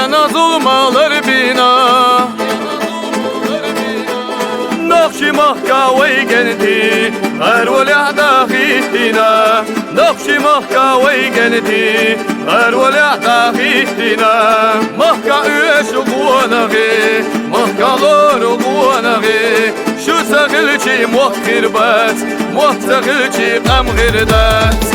Ziyana zulmalar bina نقشي محكاوي جنتي غير ولا داخيتنا نقشي محكاوي جنتي غير ولا داخيتنا محكا ايش بونغي محكا لور بونغي شو سغلتي مخير بات مختغلتي قام غير دات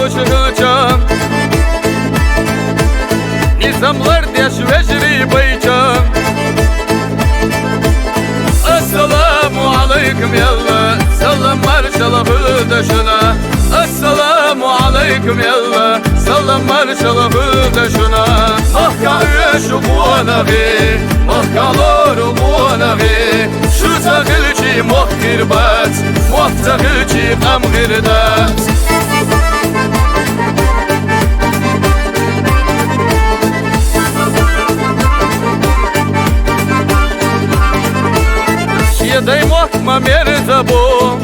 وشغلتان نظامlar deş vecri baycan Assalamu aleykum yalla Salam marşala hıdaşına Assalamu aleykum yalla Salam marşala hıdaşına Mahka üyeşu buanağı Mahka loru buanağı Şu zahilci muhkir bat Muhtahilci amgirdat Дай мохма мерзабо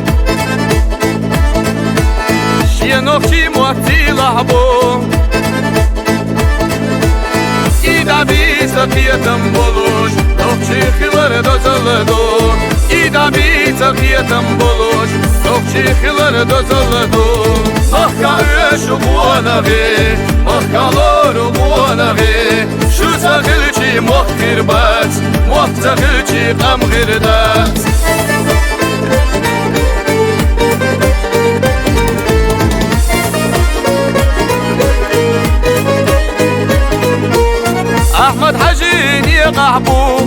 Шие нохчи мохти лахбо İda bir sakiyetim buluş Nokçi hıları dözüldü İda bir sakiyetim buluş Nokçi hıları dözüldü Mahka üyeşu buanağı Mahka loru buanağı Şu zahilci muhkir bat Muhtahilci qam girdat أحمد حجيني قحبو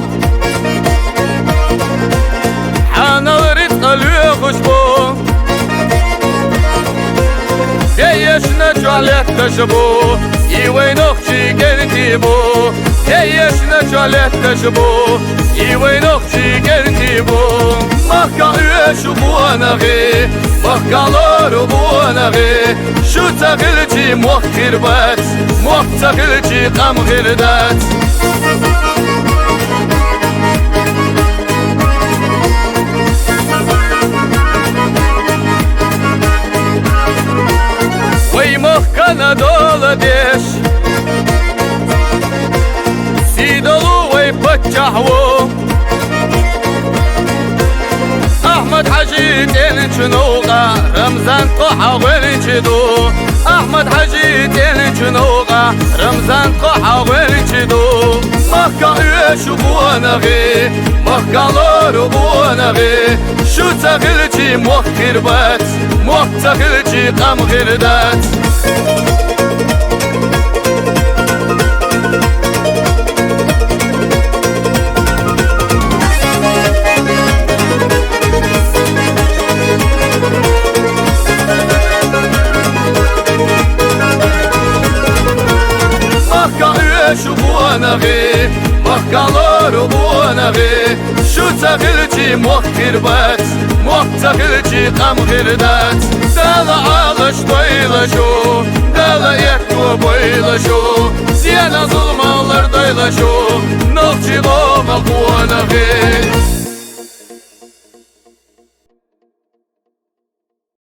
حانا ورد قلبي خشبو يشنا جعلت تشبو يوين أختي قلتيبو يشنا جعلت تشبو يوين أختي قلتيبو محكا يشو بوانغي محكا لورو بوانغي شو تغلتي مخير بات مختغلتي قام غردات وي مخكنا دول ديش سيدلو وي بتشحوو أحمد حجيت الجنوغا رمزان قحا والجدو أحمد حجيت الجنوغا رمزان قحا والجدو محكا يشو بوانغي محكا لورو بوانغي شو تغلتي مخير بات مختغلتي قام غردات شو بوانغي محكا لورو بوانغي شو تغلتي مخير بات مختغلتي قام غردات دالا عالش doylaşo Dala yaktu boylaşo Ziyana zulmalar doylaşo Nokçi loma buanağı